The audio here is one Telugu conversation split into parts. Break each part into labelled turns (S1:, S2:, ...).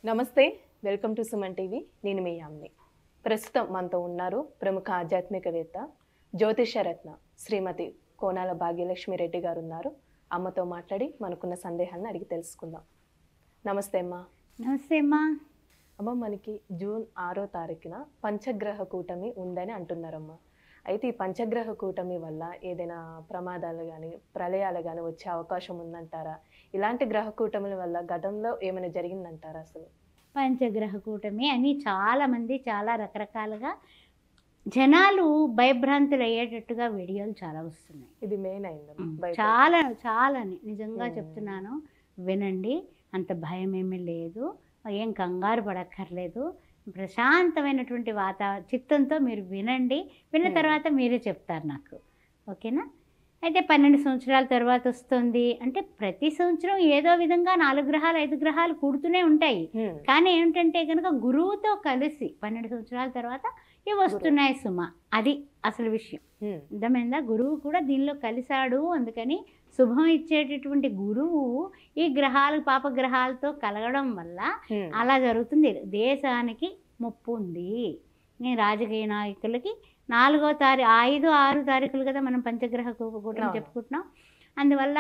S1: నమస్తే, వెల్కమ్ టు సుమన్ టీవీ. నేను మీ యామ్ని. ప్రస్తుతం మనతో ఉన్నారు ప్రముఖ ఆధ్యాత్మికవేత్త జ్యోతిషరత్న శ్రీమతి కోనాల భాగ్యలక్ష్మి రెడ్డి గారు ఉన్నారు. అమ్మతో మాట్లాడి మనకున్న సందేహాలను అడిగి తెలుసుకుందాం. నమస్తే అమ్మా.
S2: నమస్తే అమ్మా.
S1: అమ్మ, మనకి జూన్ 6వ తారీఖున పంచగ్రహ కూటమి ఉందని అంటున్నారమ్మా. అయితే ఈ పంచగ్రహ కూటమి వల్ల ఏదైనా ప్రమాదాలు కానీ ప్రళయాలు కానీ వచ్చే అవకాశం ఉందంటారా? ఇలాంటి గ్రహ కూటమిల వల్ల గతంలో ఏమైనా జరిగిందంటారా? అసలు
S2: పంచగ్రహ కూటమి అని చాలామంది చాలా రకరకాలుగా జనాలు భయభ్రాంతులు అయ్యేటట్టుగా వీడియోలు చాలా వస్తున్నాయి.
S1: ఇది మెయిన్ అయిందమ్మా.
S2: చాలా నిజంగా చెప్తున్నాను, వినండి. అంత భయం ఏమీ లేదు, ఏం కంగారు పడక్కర్లేదు. ప్రశాంతమైనటువంటి చిత్తంతో మీరు వినండి. విన్న తర్వాత మీరే చెప్తారు నాకు, ఓకేనా? అయితే 12 సంవత్సరాల తర్వాత వస్తుంది అంటే ప్రతి సంవత్సరం ఏదో విధంగా 4 గ్రహాలు 5 గ్రహాలు కూడుతూనే ఉంటాయి. కానీ ఏమిటంటే కనుక గురువుతో కలిసి 12 సంవత్సరాల తర్వాత ఇవి వస్తున్నాయి సుమ. అది అసలు విషయం. అర్థమైందా? గురువు కూడా దీనిలో కలిశాడు. అందుకని శుభం ఇచ్చేటటువంటి గురువు ఈ పాపగ్రహాలతో కలగడం వల్ల అలా జరుగుతుంది. దేశానికి ముప్పు ఉంది. రాజకీయ నాయకులకి 4వ తారీఖు 5, 6 తారీఖులు కదా మనం పంచగ్రహ కూటమి చెప్పుకుంటున్నాం. అందువల్ల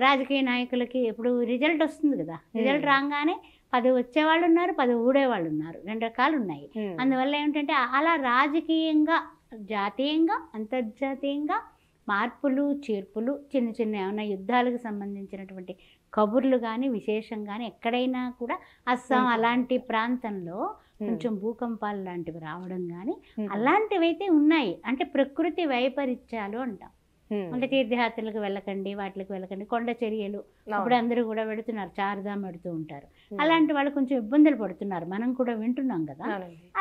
S2: రాజకీయ నాయకులకి ఇప్పుడు రిజల్ట్ వస్తుంది కదా, రిజల్ట్ రాగానే 10 వచ్చేవాళ్ళు ఉన్నారు, 10 ఊడేవాళ్ళు ఉన్నారు. 2 రకాలు ఉన్నాయి. అందువల్ల ఏమిటంటే అలా రాజకీయంగా, జాతీయంగా, అంతర్జాతీయంగా మార్పులు చేర్పులు, చిన్న ఏమైనా యుద్ధాలకు సంబంధించినటువంటి కబుర్లు కానీ విశేషం కానీ ఎక్కడైనా కూడా అస్సాం అలాంటి ప్రాంతంలో కొంచెం భూకంపాలు లాంటివి రావడం కానీ అలాంటివి అయితే ఉన్నాయి. అంటే ప్రకృతి వైపరీత్యాలు అంటాం. అంటే తీర్థయాత్రలకు వెళ్ళకండి, వాటికి వెళ్ళకండి, కొండ చర్యలు అప్పుడు అందరూ కూడా వెళుతున్నారు, చారుధాం పెడుతూ ఉంటారు. అలాంటి వాళ్ళు కొంచెం ఇబ్బందులు పడుతున్నారు, మనం కూడా వింటున్నాం కదా.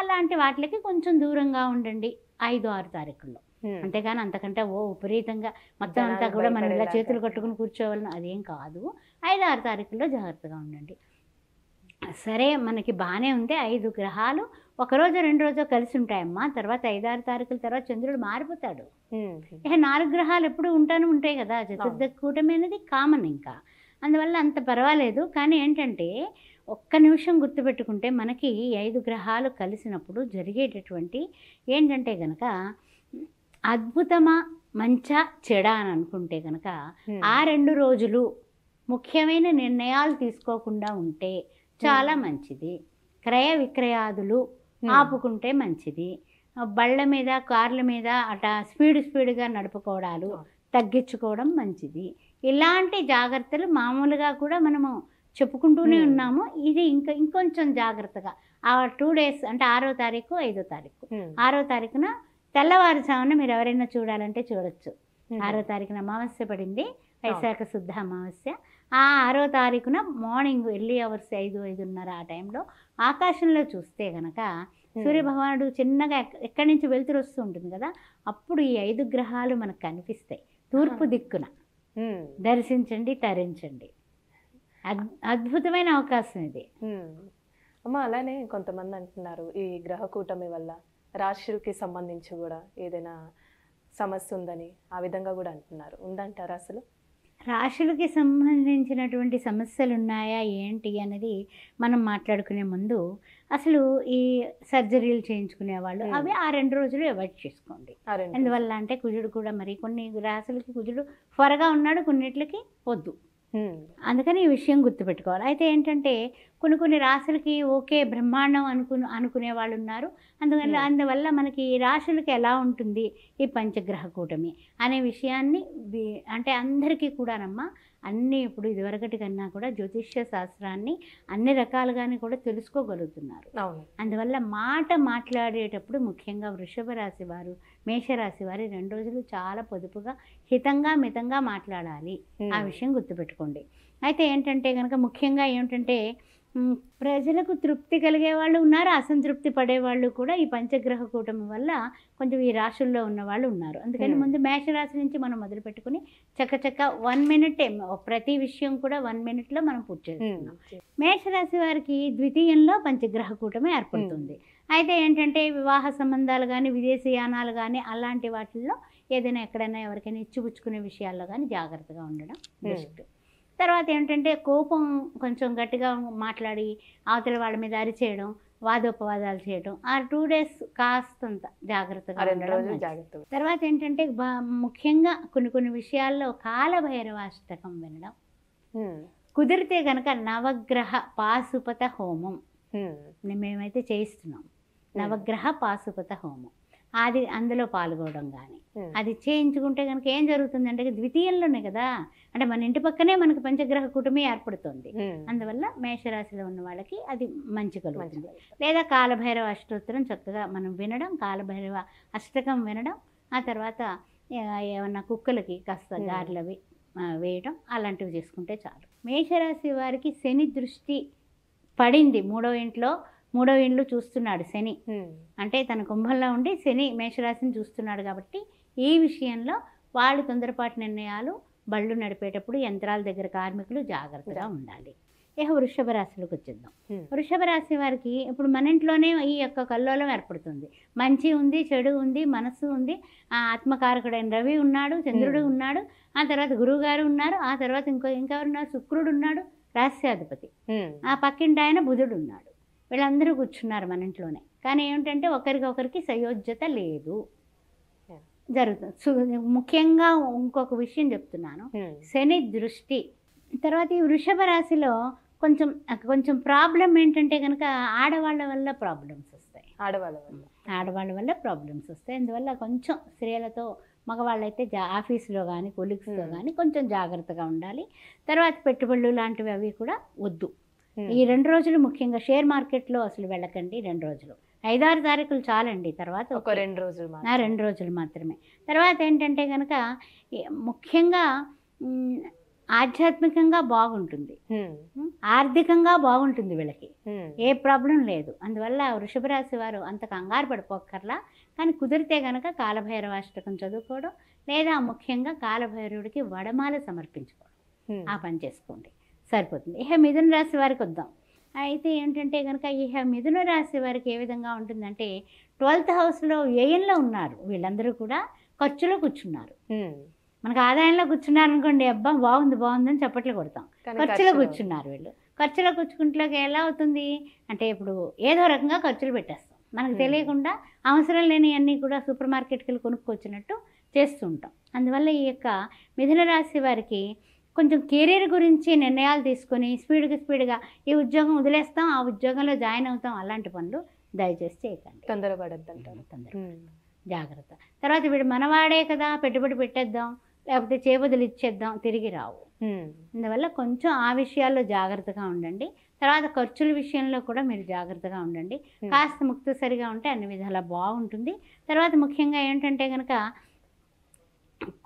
S2: అలాంటి వాటికి కొంచెం దూరంగా ఉండండి 5, 6 తారీఖుల్లో. అంతేగాని అంతకంటే విపరీతంగా మొత్తం అంతా కూడా మనం ఇలా చేతులు కట్టుకుని కూర్చోవాలని అదేం కాదు. 5, 6 తారీఖుల్లో జాగ్రత్తగా ఉండండి. సరే, మనకి బాగానే ఉంది. 5 గ్రహాలు 1 రోజు 2 రోజు కలిసి ఉంటాయమ్మా. తర్వాత 5, 6 తారీఖుల తర్వాత చంద్రుడు మారిపోతాడు. 4 గ్రహాలు ఎప్పుడు ఉంటాయి కదా. చతుర్థ కూటమి అనేది కామన్. ఇంకా అందువల్ల అంత పర్వాలేదు. కానీ ఏంటంటే ఒక్క నిమిషం గుర్తుపెట్టుకుంటే మనకి 5 గ్రహాలు కలిసినప్పుడు జరిగేటటువంటి ఏంటంటే కనుక అద్భుతమా మంచా చెడా అని అనుకుంటే కనుక ఆ 2 రోజులు ముఖ్యమైన నిర్ణయాలు తీసుకోకుండా ఉంటే చాలా మంచిది. క్రయ విక్రయాదులు ఆపుకుంటే మంచిది. బళ్ళ మీద, కార్ల మీద అటా స్పీడ్గా నడుపుకోవడాలు తగ్గించుకోవడం మంచిది. ఇలాంటి జాగ్రత్తలు మామూలుగా కూడా మనము చెప్పుకుంటూనే ఉన్నాము. ఇది ఇంకొంచెం జాగ్రత్తగా ఆ 2 డేస్ అంటే 6వ తారీఖు 5వ తారీఖు 6వ తారీఖున తెల్లవారుజామున మీరు ఎవరైనా చూడాలంటే చూడొచ్చు. 6వ తారీఖున అమావాస్య పడింది, వైశాఖ శుద్ధ అమావాస్య. ఆ 6వ తారీఖున మార్నింగ్ ఎర్లీ అవర్స్ 5-5:30 ఆ టైంలో ఆకాశంలో చూస్తే కనుక సూర్యభగవానుడు చిన్నగా ఎక్కడి నుంచి వెలుతురు వస్తూ ఉంటుంది కదా, అప్పుడు ఈ 5 గ్రహాలు మనకు కనిపిస్తాయి తూర్పు దిక్కున. దర్శించండి, తరించండి. అద్భుతమైన అవకాశం ఇది
S1: అమ్మ. అలానే కొంతమంది అంటున్నారు ఈ గ్రహ కూటమి వల్ల రాశులకి సంబంధించి కూడా ఏదైనా సమస్య ఉందని, ఆ విధంగా కూడా అంటున్నారు. ఉందంటారా? అసలు
S2: రాశులకి సంబంధించినటువంటి సమస్యలు ఉన్నాయా ఏంటి అనేది మనం మాట్లాడుకునే ముందు అసలు ఈ సర్జరీలు చేయించుకునే వాళ్ళు అవి ఆ 2 రోజులు అవాయిడ్ చేసుకోండి. ఎందువల్ల అంటే కుజుడు కూడా మరి కొన్ని రాశులకి కుజుడు త్వరగా ఉన్నాడు, కొన్నిట్లకి వద్దు. అందుకని ఈ విషయం గుర్తుపెట్టుకోవాలి. అయితే ఏంటంటే కొన్ని రాశులకి ఓకే బ్రహ్మాండం అనుకునే వాళ్ళు ఉన్నారు. అందువల్ల మనకి రాశులకి ఎలా ఉంటుంది ఈ పంచగ్రహ కూటమి అనే విషయాన్ని అంటే అందరికీ కూడానమ్మా అన్నీ ఇప్పుడు ఇదివరకటి కన్నా కూడా జ్యోతిష్య శాస్త్రాన్ని అన్ని రకాలుగానే కూడా తెలుసుకోగలుగుతున్నారు. అందువల్ల మాట్లాడేటప్పుడు ముఖ్యంగా వృషభ రాశి వారు, మేషరాశి వారి 2 రోజులు చాలా పొదుపుగా హితంగా మితంగా మాట్లాడాలి. ఆ విషయం గుర్తుపెట్టుకోండి. అయితే ఏంటంటే కనుక ముఖ్యంగా ఏమిటంటే ప్రజలకు తృప్తి కలిగే వాళ్ళు ఉన్నారు, అసంతృప్తి పడేవాళ్ళు కూడా ఈ పంచగ్రహ కూటమి వల్ల కొంచెం ఈ రాశుల్లో ఉన్న వాళ్ళు ఉన్నారు. అందుకని ముందు మేషరాశి నుంచి మనం మొదలు పెట్టుకుని చక్క 1 మినిట్ ప్రతి విషయం కూడా 1 మినిట్లో మనం పూర్తి చేస్తున్నాం. మేషరాశి వారికి ద్వితీయంలో పంచగ్రహ కూటమి ఏర్పడుతుంది. అయితే ఏంటంటే వివాహ సంబంధాలు కానీ విదేశీయానాలు కానీ అలాంటి వాటిల్లో ఏదైనా ఎక్కడైనా ఎవరికైనా ఇచ్చిపుచ్చుకునే విషయాల్లో కానీ జాగ్రత్తగా ఉండడం బెస్ట్. తర్వాత ఏంటంటే కోపం కొంచెం గట్టిగా మాట్లాడి అవతల వాళ్ళ మీద అరిచేయడం, వాదోపవాదాలు చేయడం. ఆ 2 days కాస్తంత జాగ్రత్తగా
S1: 2
S2: ఉండడం
S1: రోజులు
S2: మంచిది.
S1: జాగ్రత్తగా.
S2: తర్వాత ఏంటంటే ముఖ్యంగా కొన్ని విషయాల్లో కాలభైరవాష్టకం వినడం. కుదిరితే కనుక నవగ్రహ పాశుపత హోమం మేమైతే చేయిస్తున్నాం. నవగ్రహ పాశుపత హోమం అది అందులో పాల్గొనడం కానీ అది చేయించుకుంటే కనుక ఏం జరుగుతుందంటే ద్వితీయంలోనే కదా, అంటే మన ఇంటి పక్కనే మనకు పంచగ్రహ కూటమి ఏర్పడుతుంది. అందువల్ల మేషరాశిలో ఉన్న వాళ్ళకి అది మంచి కలుగుతుంది. లేదా కాలభైరవ అష్టోత్తరం చక్కగా మనం వినడం, కాలభైరవ అష్టకం వినడం, ఆ తర్వాత ఏమన్నా కుక్కలకి కాస్త గారెలవి వేయడం, అలాంటివి చేసుకుంటే చాలు. మేషరాశి వారికి శని దృష్టి పడింది. మూడో ఇంట్లో చూస్తున్నాడు శని, అంటే తన కుంభంలో ఉండి శని మేషరాశిని చూస్తున్నాడు. కాబట్టి ఈ విషయంలో వాళ్ళు తొందరపాటు నిర్ణయాలు, బళ్ళు నడిపేటప్పుడు యంత్రాల దగ్గర కార్మికులు జాగ్రత్తగా ఉండాలి. ఇక వృషభ రాశిలోకి వచ్చేద్దాం. వృషభ రాశి వారికి ఇప్పుడు మన ఇంట్లోనే ఈ యొక్క కల్లోలం ఏర్పడుతుంది. మంచి ఉంది, చెడు ఉంది, మనస్సు ఉంది, ఆత్మకారకుడైన రవి ఉన్నాడు, చంద్రుడు ఉన్నాడు, ఆ తర్వాత గురువు గారు ఉన్నారు, ఆ తర్వాత ఇంకెవరున్నారు, శుక్రుడు ఉన్నాడు రాశ్యాధిపతి, ఆ పక్కింటి ఆయన బుధుడు ఉన్నాడు. వీళ్ళందరూ కూర్చున్నారు మన ఇంట్లోనే. కానీ ఏమిటంటే ఒకరికొకరికి సయోజ్యత లేదు జరుగుతుంది. ముఖ్యంగా ఇంకొక విషయం చెప్తున్నాను, శని దృష్టి. తర్వాత ఈ వృషభ రాశిలో కొంచెం ప్రాబ్లం ఏంటంటే కనుక ఆడవాళ్ళ వల్ల ప్రాబ్లమ్స్ వస్తాయి. ఆడవాళ్ళ వల్ల ప్రాబ్లమ్స్ వస్తాయి. అందువల్ల కొంచెం స్త్రీలతో, మగవాళ్ళైతే ఆఫీసులో కానీ కొలీగ్స్తో కానీ కొంచెం జాగ్రత్తగా ఉండాలి. తర్వాత పెట్టుబడులు లాంటివి అవి కూడా వద్దు. ఈ 2 రోజులు ముఖ్యంగా షేర్ మార్కెట్లో అసలు వెళ్ళకండి. 2 రోజులు, 5-6 తారీఖులు చాలండి. తర్వాత 2 రోజులు మాత్రమే. తర్వాత ఏంటంటే కనుక ముఖ్యంగా ఆధ్యాత్మికంగా బాగుంటుంది, ఆర్థికంగా బాగుంటుంది, వీళ్ళకి ఏ ప్రాబ్లం లేదు. అందువల్ల వృషభ రాశి వారు అంత కంగారు పడిపోక్కర్లా. కానీ కుదిరితే కనుక కాలభైరవాష్టకం చదువుకోవడం, లేదా ముఖ్యంగా కాలభైరవుడికి వడమాల సమర్పించుకోవడం, ఆ పని చేసుకోండి, సరిపోతుంది. ఇక మిథున రాశి వారికి వద్దాం. అయితే ఏంటంటే కనుక ఇక మిథున రాశి వారికి ఏ విధంగా ఉంటుందంటే 12th హౌస్లో వ్యయంలో ఉన్నారు. వీళ్ళందరూ కూడా ఖర్చులో కూర్చున్నారు. మనకు ఆదాయంలో కూర్చున్నారు అనుకోండి, అబ్బా బాగుందని చప్పట్లు కొడతాం. ఖర్చులో కూర్చున్నారు వీళ్ళు. ఖర్చులో కూర్చుకుంట్లోకి ఎలా అవుతుంది అంటే ఇప్పుడు ఏదో రకంగా ఖర్చులు పెట్టేస్తాం, మనకు తెలియకుండా అవసరం లేని అన్నీ కూడా సూపర్ మార్కెట్కి వెళ్ళి కొనుక్కొచ్చినట్టు చేస్తూ ఉంటాం. అందువల్ల ఈ యొక్క మిథున రాశి వారికి కొంచెం కెరీర్ గురించి నిర్ణయాలు తీసుకొని స్పీడ్గా ఈ ఉద్యోగం వదిలేస్తాం, ఆ ఉద్యోగంలో జాయిన్ అవుతాం, అలాంటి పనులు దయచేసి చేయకండి. తొందరపడద్దు, జాగ్రత్త. తర్వాత వీడు మనవాడే కదా, పెట్టుబడి పెట్టేద్దాం, లేకపోతే చేబదులు ఇచ్చేద్దాం, తిరిగి రావు. అందువల్ల కొంచెం ఆ విషయాల్లో జాగ్రత్తగా ఉండండి. తర్వాత ఖర్చుల విషయంలో కూడా మీరు జాగ్రత్తగా ఉండండి. కాస్త ముక్తసరిగా ఉంటే అన్ని విధాలా బాగుంటుంది. తర్వాత ముఖ్యంగా ఏంటంటే కనుక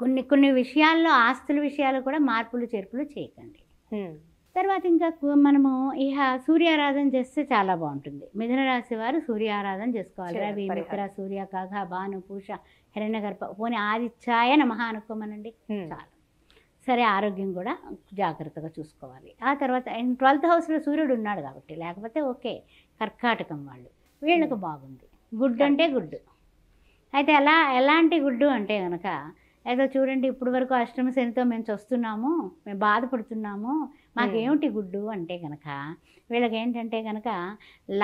S2: కొన్ని విషయాల్లో, ఆస్తుల విషయాలు కూడా మార్పులు చేర్పులు చేయకండి. తర్వాత ఇంకా మనము ఇక సూర్యారాధన చేస్తే చాలా బాగుంటుంది. మిథున రాశి వారు సూర్యారాధన చేసుకోవాలి. రవి, మిత్ర, సూర్య, కాఘ, భాను, పూష, హిరణ్యగర్భ, పోనీ ఆదిత్యాయ నమః అనుకోమనండి, చాలు. సరే, ఆరోగ్యం కూడా జాగ్రత్తగా చూసుకోవాలి. ఆ తర్వాత 12th హౌస్లో సూర్యుడు ఉన్నాడు కాబట్టి, లేకపోతే ఓకే. కర్కాటకం వాళ్ళు, వీళ్ళకు బాగుంది. గుడ్ అంటే గుడ్. అయితే ఎలాంటి గుడ్డు అంటే కనుక ఏదో చూడండి, ఇప్పుడు వరకు అష్టమ శనితో మేము చూస్తున్నాము, మేము బాధపడుతున్నాము, మాకేమిటి గుడ్డు అంటే కనుక వీళ్ళకి ఏంటంటే కనుక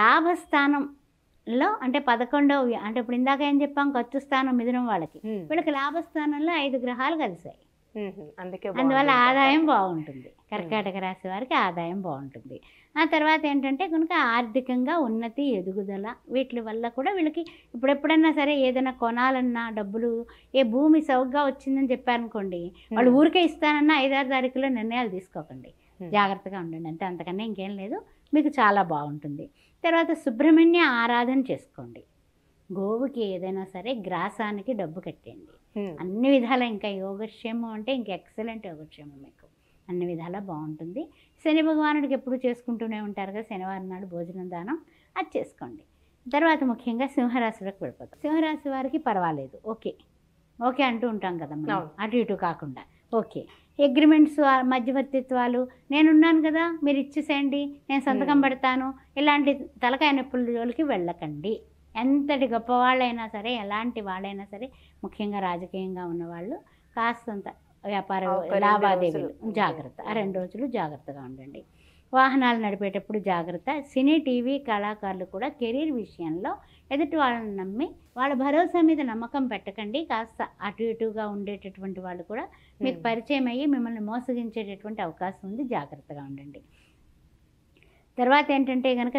S2: లాభస్థానంలో, అంటే 11వ, అంటే ఇప్పుడు ఇందాక ఏం చెప్పాం, ఖర్చు స్థానం మిథునం వాళ్ళకి, వీళ్ళకి లాభస్థానంలో 5 గ్రహాలు కలిసాయి. అందువల్ల ఆదాయం బాగుంటుంది. కర్కాటక రాశి వారికి ఆదాయం బాగుంటుంది. ఆ తర్వాత ఏంటంటే కనుక ఆర్థికంగా ఉన్నతి, ఎదుగుదల, వీటి వల్ల కూడా వీళ్ళకి ఎప్పుడైనా సరే ఏదైనా కొనాలన్నా డబ్బులు, ఏ భూమి సౌగ్గా వచ్చిందని చెప్పారనుకోండి, వాళ్ళు ఊరికే ఇస్తానన్నా 5-6 తారీఖులో నిర్ణయాలు తీసుకోకండి, జాగ్రత్తగా ఉండండి. అంతే, అంతకన్నా ఇంకేం లేదు, మీకు చాలా బాగుంటుంది. తర్వాత సుబ్రహ్మణ్య ఆరాధన చేసుకోండి. గోవుకి ఏదైనా సరే గ్రాసానికి డబ్బు కట్టేయండి. అన్ని విధాలా ఇంకా యోగక్షేమం అంటే ఇంకా ఎక్సలెంట్ యోగక్షేమం, మీకు అన్ని విధాలా బాగుంటుంది. శని భగవానుడికి ఎప్పుడు చేసుకుంటూనే ఉంటారు కదా, శనివారం నాడు భోజనం దానం, అది చేసుకోండి. తర్వాత ముఖ్యంగా సింహరాశిలోకి వెళ్ళిపోతాం. సింహరాశి వారికి పర్వాలేదు, ఓకే అంటూ ఉంటాం కదా మనం, అటు ఇటు కాకుండా ఓకే. అగ్రిమెంట్స్, మధ్యవర్తిత్వాలు, నేనున్నాను కదా మీరు ఇచ్చేసేయండి, నేను సంతకం పెడతాను, ఇలాంటి తలకాయ నొప్పుల జోలికి వెళ్ళకండి. ఎంతటి గొప్పవాళ్ళైనా సరే, ఎలాంటి వాళ్ళైనా సరే, ముఖ్యంగా రాజకీయంగా ఉన్నవాళ్ళు కాస్తంత వ్యాపార
S1: ఆ ఒక 2
S2: లావాదేవీలు
S1: రోజులు.
S2: జాగ్రత్త. ఆ 2
S1: ఉమ్.
S2: రోజులు జాగ్రత్తగా ఉండండి. వాహనాలు నడిపేటప్పుడు జాగ్రత్త. సినీ, టీవీ కళాకారులు కూడా కెరీర్ విషయంలో ఎదుటి వాళ్ళని నమ్మి వాళ్ళ భరోసా మీద నమ్మకం పెట్టకండి. కాస్త అటు ఇటుగా ఉండేటటువంటి వాళ్ళు కూడా మీకు పరిచయం అయ్యి మిమ్మల్ని మోసగించేటటువంటి అవకాశం ఉంది. జాగ్రత్తగా ఉండండి. తర్వాత ఏంటంటే కనుక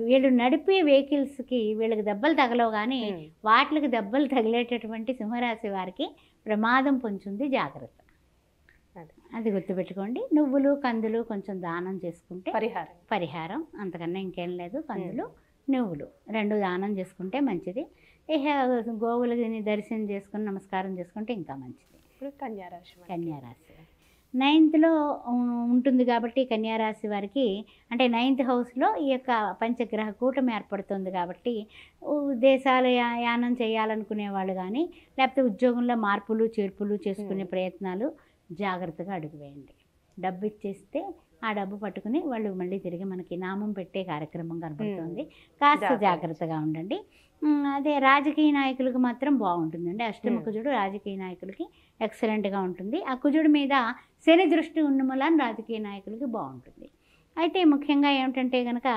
S2: వీళ్ళు నడిపే వెహికల్స్కి వీళ్ళకి దెబ్బలు తగలవు, కానీ వాటికి దెబ్బలు తగిలేటటువంటి సింహరాశి వారికి ప్రమాదం పొంచుంది. జాగ్రత్త. అది గుర్తుపెట్టుకోండి. నువ్వులు, కందులు కొంచెం దానం చేసుకుంటే పరిహారం, అంతకన్నా ఇంకేం లేదు. కందులు, నువ్వులు 2 దానం చేసుకుంటే మంచిది. ఇక గోవులని దర్శనం చేసుకుని నమస్కారం చేసుకుంటే ఇంకా మంచిది. కన్యారాశి 9th ఉంటుంది కాబట్టి కన్యారాశి వారికి, అంటే 9th హౌస్లో ఈ యొక్క పంచగ్రహ కూటమి ఏర్పడుతుంది కాబట్టి దేశాల యానం చేయాలనుకునే వాళ్ళు కానీ, లేకపోతే ఉద్యోగంలో మార్పులు చేర్పులు చేసుకునే ప్రయత్నాలు జాగ్రత్తగా అడుగు వేయండి. డబ్బు ఇచ్చేస్తే ఆ డబ్బు పట్టుకుని వాళ్ళు మళ్ళీ తిరిగి మనకి నామం పెట్టే కార్యక్రమం కనబడుతుంది. కాస్త జాగ్రత్తగా ఉండండి. అదే రాజకీయ నాయకులకు మాత్రం బాగుంటుందండి. అష్టమ కుజుడు రాజకీయ నాయకులకి ఎక్సలెంట్గా ఉంటుంది. ఆ కుజుడి మీద శని దృష్టి ఉన్న మూలాన రాజకీయ నాయకులకి బాగుంటుంది. అయితే ముఖ్యంగా ఏమిటంటే కనుక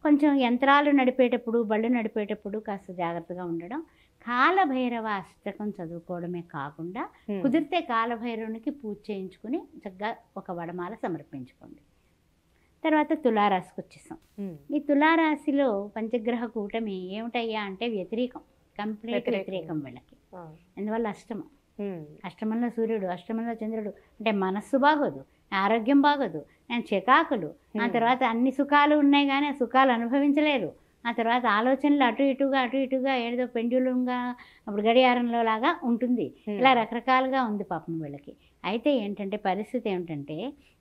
S2: కొంచెం యంత్రాలు నడిపేటప్పుడు, బళ్ళు నడిపేటప్పుడు కాస్త జాగ్రత్తగా ఉండడం. కాలభైరవ అష్టకం చదువుకోవడమే కాకుండా కుదిరితే కాలభైరవునికి పూజ చేయించుకుని చక్కగా ఒక వడమాల సమర్పించుకోండి. తర్వాత తులారాశికి వచ్చేసాం. ఈ తులారాశిలో పంచగ్రహ కూటమి ఏమిటయ్యా అంటే వ్యతిరేకం, కంప్లీట్ వ్యతిరేకం వీళ్ళకి. అందువల్ల అష్టమంలో సూర్యుడు, అష్టమంలో చంద్రుడు, అంటే మనస్సు బాగోదు, ఆరోగ్యం బాగోదు, నేను చికాకులు, ఆ తర్వాత అన్ని సుఖాలు ఉన్నాయి కానీ ఆ సుఖాలు అనుభవించలేరు. ఆ తర్వాత ఆలోచనలు అటు ఇటుగా ఏదో పెండ్యులంగా అప్పుడు గడియారంలో లాగా ఉంటుంది. ఇలా రకరకాలుగా ఉంది పాపం వీళ్ళకి. అయితే ఏంటంటే పరిస్థితి ఏమిటంటే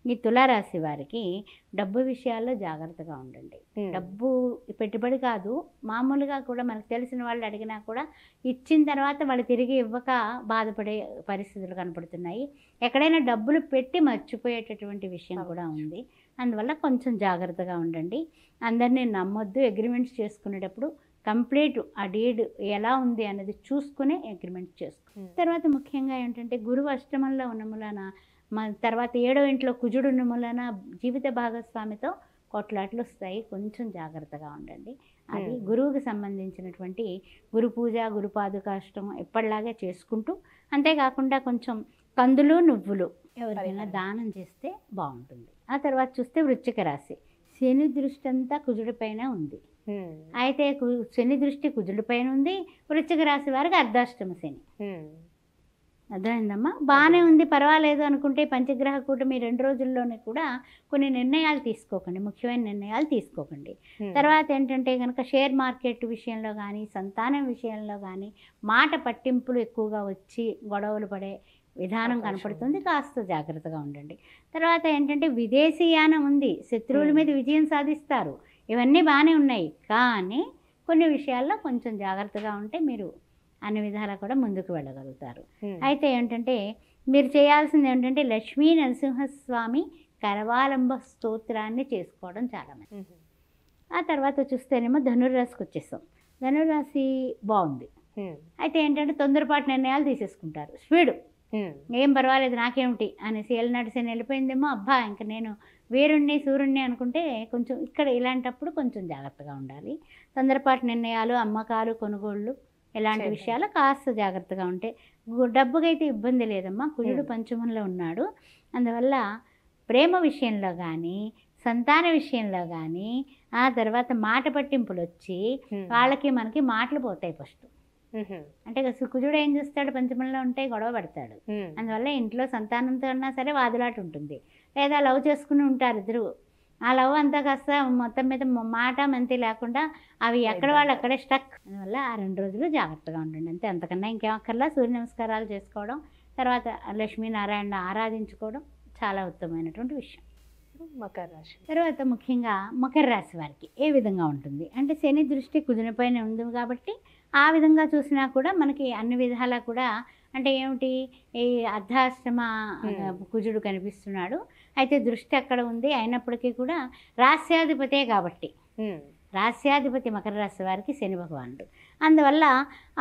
S2: ఈ తులారాశి వారికి డబ్బు విషయాల్లో జాగ్రత్తగా ఉండండి. డబ్బు పెట్టుబడి కాదు, మామూలుగా కూడా మనకు తెలిసిన వాళ్ళు అడిగినా కూడా ఇచ్చిన తర్వాత వాళ్ళు తిరిగి ఇవ్వక బాధపడే పరిస్థితులు కనపడుతున్నాయి. ఎక్కడైనా డబ్బులు పెట్టి మర్చిపోయేటటువంటి విషయం కూడా ఉంది. అందువల్ల కొంచెం జాగ్రత్తగా ఉండండి. అందరినీ నమ్మొద్దు. అగ్రిమెంట్స్ చేసుకునేటప్పుడు కంప్లీట్ ఆ డీడ్ ఎలా ఉంది అనేది చూసుకునే అగ్రిమెంట్ చేసుకోండి. తర్వాత ముఖ్యంగా ఏంటంటే గురువు అష్టమంలో ఉన్న మూలాన, తర్వాత 7వ ఇంట్లో కుజుడు ఉన్న మూలాన జీవిత భాగస్వామితో కొట్లాట్లు వస్తాయి. కొంచెం జాగ్రత్తగా ఉండండి. అది గురువుకి సంబంధించినటువంటి గురు పూజ, గురు పాదుకాష్టం ఎప్పటిలాగే చేసుకుంటూ, అంతేకాకుండా కొంచెం కందులు, నువ్వులు ఎవరికైనా దానం చేస్తే బాగుంటుంది. ఆ తర్వాత చూస్తే వృశ్చిక రాశి. శని దృష్టి అంతా కుజుడిపైన ఉంది. అయితే శని దృష్టి కుజుడిపైన ఉంది. వృశ్చిక రాశి వారికి అర్ధాష్టమ శని. అర్థమైందమ్మా? బాగానే ఉంది, పర్వాలేదు అనుకుంటే పంచగ్రహ కూటమి 2 రోజుల్లోనే కూడా కొన్ని నిర్ణయాలు తీసుకోకండి, ముఖ్యమైన నిర్ణయాలు తీసుకోకండి. తర్వాత ఏంటంటే కనుక షేర్ మార్కెట్ విషయంలో కానీ, సంతానం విషయంలో కానీ మాట పట్టింపులు ఎక్కువగా వచ్చి గొడవలు పడే విధానం కనపడుతుంది. కాస్త జాగ్రత్తగా ఉండండి. తర్వాత ఏంటంటే విదేశీయానం ఉంది, శత్రువుల మీద విజయం సాధిస్తారు. ఇవన్నీ బాగానే ఉన్నాయి, కానీ కొన్ని విషయాల్లో కొంచెం జాగ్రత్తగా ఉంటే మీరు అన్ని విధాలా కూడా ముందుకు వెళ్ళగలుగుతారు. అయితే ఏంటంటే మీరు చేయాల్సింది ఏంటంటే లక్ష్మీ నరసింహస్వామి కరవాలంబ స్తోత్రాన్ని చేసుకోవడం చాలా మంచిది. ఆ తర్వాత చూస్తేనేమో ధనుర్రాశికి వచ్చేసాం. ధనుర్రాశి బాగుంది. అయితే ఏంటంటే తొందరపాటు నిర్ణయాలు తీసేసుకుంటారు, స్పీడు, ఏం పర్వాలేదు నాకేమిటి అనేసి ఏళ్ళనాటి శని వెళ్ళిపోయిందేమో, అబ్బా ఇంకా నేను వీరుణ్ణి సూర్యుణ్ణి అనుకుంటే కొంచెం ఇక్కడ ఇలాంటప్పుడు కొంచెం జాగ్రత్తగా ఉండాలి. తొందరపాటు నిర్ణయాలు, అమ్మకాలు, కొనుగోళ్ళు ఇలాంటి విషయాలు కాస్త జాగ్రత్తగా ఉంటే డబ్బుకైతే ఇబ్బంది లేదమ్మా. కుజుడు పంచమంలో ఉన్నాడు. అందువల్ల ప్రేమ విషయంలో కానీ, సంతాన విషయంలో కానీ, ఆ తర్వాత మాట పట్టింపులు వచ్చి వాళ్ళకి మనకి మాటలు పోతాయి ఫస్ట్. అంటే కుజుడు ఏం చేస్తాడు, పంచమంలో ఉంటే గొడవ పడతాడు. అందువల్ల ఇంట్లో సంతానంతో ఉన్నా సరే వాదులాట ఉంటుంది. లేదా లవ్ చేసుకుని ఉంటారు ఇద్దరు, ఆ లవ్ అంతా కాస్త మొత్తం మీద మాట మంతి లేకుండా అవి ఎక్కడ వాళ్ళు అక్కడే స్టక్. అందువల్ల ఆ 2 రోజులు జాగ్రత్తగా ఉండండి అంతే, అంతకన్నా ఇంకేమక్కర్లా. సూర్య నమస్కారాలు చేసుకోవడం, తర్వాత లక్ష్మీనారాయణ ఆరాధించుకోవడం చాలా ఉత్తమమైనటువంటి విషయం.
S1: మకర రాశి
S2: తర్వాత ముఖ్యంగా మకర రాశి వారికి ఏ విధంగా ఉంటుంది అంటే శని దృష్టి కుజునిపైన ఉంది కాబట్టి ఆ విధంగా చూసినా కూడా మనకి అన్ని విధాలా కూడా అంటే ఏమిటి, ఈ అర్ధాష్టమ కుజుడు కనిపిస్తున్నాడు. అయితే దృష్టి అక్కడ ఉంది, అయినప్పటికీ కూడా రాస్యాధిపతే కాబట్టి రాస్యాధిపతి మకర రాశి వారికి శని భగవానుడు. అందువల్ల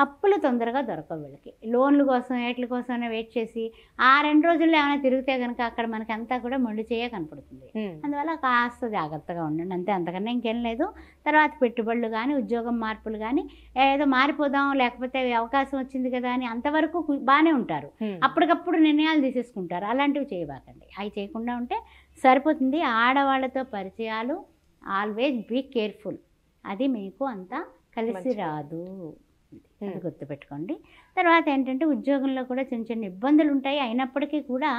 S2: అప్పులు తొందరగా దొరకవు వీళ్ళకి. లోన్ల కోసం ఏట్ల కోసమైనా వెయిట్ చేసి ఆ 2 రోజుల్లో ఏమైనా తిరిగితే కనుక అక్కడ మనకి అంతా కూడా మొండి చేయ కనపడుతుంది. అందువల్ల కాస్త జాగ్రత్తగా ఉండండి అంతే, అంతకన్నా ఇంకేం లేదు. తర్వాత పెట్టుబడులు కానీ ఉద్యోగం మార్పులు కానీ ఏదో మారిపోదాం లేకపోతే అవకాశం వచ్చింది కదా అని అంతవరకు బాగానే ఉంటారు. అప్పటికప్పుడు నిర్ణయాలు తీసేసుకుంటారు. అలాంటివి చేయబాకండి. అవి చేయకుండా ఉంటే సరిపోతుంది. ఆడవాళ్ళతో పరిచయాలు ఆల్వేజ్ బీ కేర్ఫుల్, అది మీకు అంతా కలిసి రాదు, అది గుర్తుపెట్టుకోండి. తర్వాత ఏంటంటే ఉద్యోగంలో కూడా చిన్న చిన్న ఇబ్బందులు ఉంటాయి, అయినప్పటికీ కూడా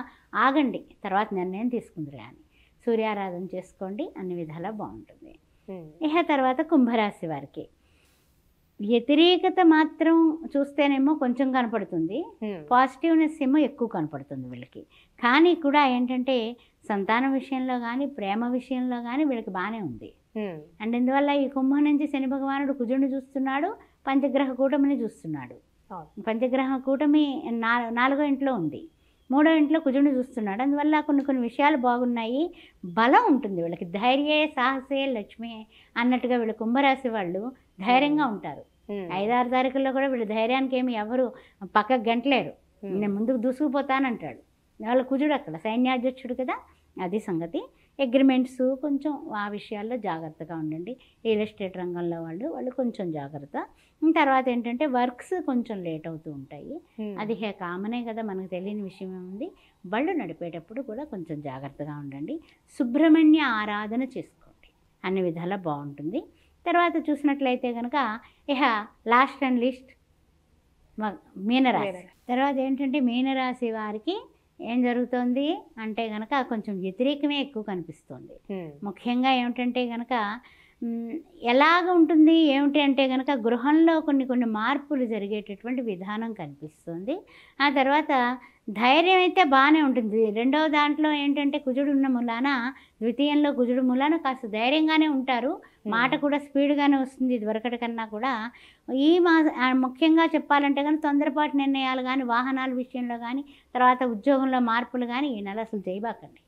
S2: ఆగండి, తర్వాత నిర్ణయం తీసుకుందరు కానీ. సూర్యారాధన చేసుకోండి, అన్ని విధాలా బాగుంటుంది. ఇక తర్వాత కుంభరాశి వారికి వ్యతిరేకత మాత్రం చూస్తేనేమో కొంచెం కనపడుతుంది, పాజిటివ్నెస్ ఏమో ఎక్కువ కనపడుతుంది వీళ్ళకి. కానీ కూడా ఏంటంటే సంతానం విషయంలో కానీ ప్రేమ విషయంలో కానీ వీళ్ళకి బాగానే ఉంది. అండ్ ఇందువల్ల ఈ కుంభం నుంచి శని భగవానుడు కుజుడిని చూస్తున్నాడు, పంచగ్రహ కూటమిని చూస్తున్నాడు. పంచగ్రహ కూటమి 4వ ఇంట్లో ఉంది, 3వ ఇంట్లో కుజుడిని చూస్తున్నాడు. అందువల్ల కొన్ని విషయాలు బాగున్నాయి, బలం ఉంటుంది వీళ్ళకి. ధైర్యే సాహసే లక్ష్మి అన్నట్టుగా వీళ్ళు కుంభరాశి వాళ్ళు ధైర్యంగా ఉంటారు. 5-6 తారీఖుల్లో కూడా వీళ్ళు ధైర్యానికి ఏమి ఎవరు పక్కకు గంటలేరు. నేను ముందుకు దూసుకుపోతానంటాడు. వాళ్ళ కుజుడు అక్కడ సైన్యాధ్యక్షుడు కదా, అది సంగతి. అగ్రిమెంట్స్ కొంచెం ఆ విషయాల్లో జాగ్రత్తగా ఉండండి. రియల్ ఎస్టేట్ రంగంలో వాళ్ళు కొంచెం జాగ్రత్త. తర్వాత ఏంటంటే వర్క్స్ కొంచెం లేట్ అవుతూ ఉంటాయి, అది కామనే కదా, మనకు తెలియని విషయం ఏముంది. బళ్ళు నడిపేటప్పుడు కూడా కొంచెం జాగ్రత్తగా ఉండండి. సుబ్రహ్మణ్య ఆరాధన చేసుకోండి, అన్ని విధాలా బాగుంటుంది. తర్వాత చూసినట్లయితే కనుక ఇక లాస్ట్ అండ్ లీస్ట్ మీనరాశి. తర్వాత ఏంటంటే మీనరాశి వారికి ఏం జరుగుతుంది అంటే కనుక కొంచెం వ్యతిరేకమే ఎక్కువ కనిపిస్తుంది. ముఖ్యంగా ఏమిటంటే కనుక ఎలాగ ఉంటుంది ఏమిటి అంటే కనుక గృహంలో కొన్ని మార్పులు జరిగేటటువంటి విధానం కనిపిస్తుంది. ఆ తర్వాత ధైర్యం అయితే బాగానే ఉంటుంది. 2వ దాంట్లో ఏంటంటే కుజుడు ఉన్న మూలాన, ద్వితీయంలో కుజుడు మూలాన కాస్త ధైర్యంగానే ఉంటారు, మాట కూడా స్పీడ్గానే వస్తుంది ఇదివరకటి కన్నా కూడా. ఈ ముఖ్యంగా చెప్పాలంటే కానీ తొందరపాటు నిర్ణయాలు కానీ వాహనాల విషయంలో కానీ తర్వాత ఉద్యోగంలో మార్పులు కానీ ఈ నెల అసలు చేయబాకండి,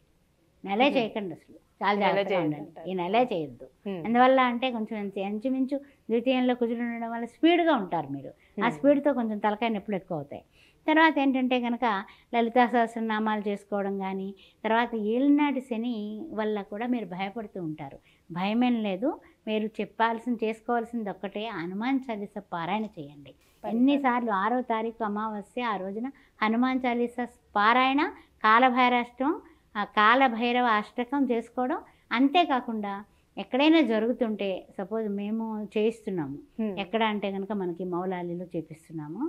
S2: నెలే చేయకండి, అసలు చాలా జాగ్రత్తగా ఉండండి, ఈ నెలే చేయొద్దు. అందువల్ల అంటే కొంచెం ఇంచుమించు ద్వితీయంలో కుజుడు ఉండడం వల్ల స్పీడ్గా ఉంటారు మీరు, ఆ స్పీడ్తో కొంచెం తలకాయ నొప్పులు ఎక్కువ అవుతాయి. తర్వాత ఏంటంటే కనుక లలితా సహస్రనామాలు చేసుకోవడం కానీ, తర్వాత ఏలినాటి శని వల్ల కూడా మీరు భయపడుతూ ఉంటారు. భయమేం లేదు, మీరు చేసుకోవాల్సింది ఒక్కటే, హనుమాన్ చాలీసా పారాయణ చేయండి. ఎన్నిసార్లు 6వ తారీఖు అమావాస్య, ఆ రోజున హనుమాన్ చాలీసా పారాయణ, కాలభైరాష్టం, కాలభైరవ అష్టకం చేసుకోవడం. అంతేకాకుండా ఎక్కడైనా జరుగుతుంటే, సపోజ్ మేము చేయిస్తున్నాము ఎక్కడ అంటే కనుక మనకి మౌలాలీలో చేపిస్తున్నాము,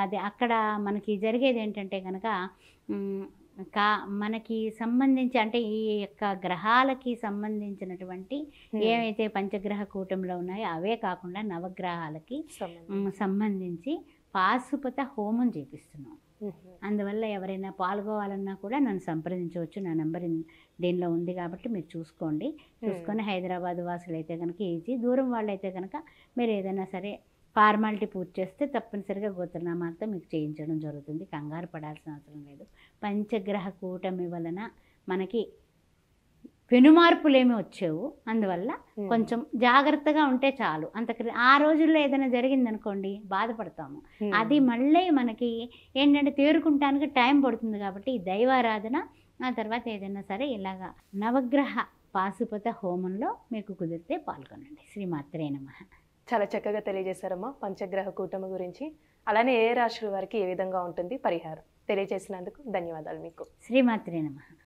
S2: అది అక్కడ మనకి జరిగేది ఏంటంటే కనుక మనకి సంబంధించి అంటే ఈ యొక్క గ్రహాలకి సంబంధించినటువంటి ఏవైతే పంచగ్రహ కూటమిలో ఉన్నాయో అవే కాకుండా నవగ్రహాలకి సంబంధించి పాశుపత హోమం చేపిస్తున్నాం. అందువల్ల ఎవరైనా పాల్గొవాలన్నా కూడా నన్ను సంప్రదించవచ్చు, నా నెంబర్ దీనిలో ఉంది కాబట్టి మీరు చూసుకొని హైదరాబాద్ వాసులు అయితే కనుక ఈజీ, దూరం వాళ్ళు అయితే కనుక మీరు ఏదైనా సరే ఫార్మాలిటీ పూర్తి చేస్తే తప్పనిసరిగా గోత్రనామాలతో మీకు చేయించడం జరుగుతుంది, కంగారు పడాల్సిన అవసరం లేదు. పంచగ్రహ కూటమి వలన మనకి పెనుమార్పులేమి వచ్చేవు, అందువల్ల కొంచెం జాగ్రత్తగా ఉంటే చాలు. ఆ రోజుల్లో ఏదైనా జరిగిందనుకోండి బాధపడతాము, అది మళ్ళీ మనకి ఏంటంటే తేరుకుంటానికి టైం పడుతుంది. కాబట్టి ఈ దైవారాధన, ఆ తర్వాత ఏదైనా సరే ఇలాగా నవగ్రహ పాశుపత హోమంలో మీకు కుదిరితే పాల్గొనండి. శ్రీమాత్రే నమః.
S1: చాలా చక్కగా తెలియజేశారమ్మా పంచగ్రహ కూటమి గురించి, అలానే ఏ రాశుల వారికి ఏ విధంగా ఉంటుంది పరిహారం తెలియజేసినందుకు ధన్యవాదాలు మీకు.
S2: శ్రీమాత్రే నమః.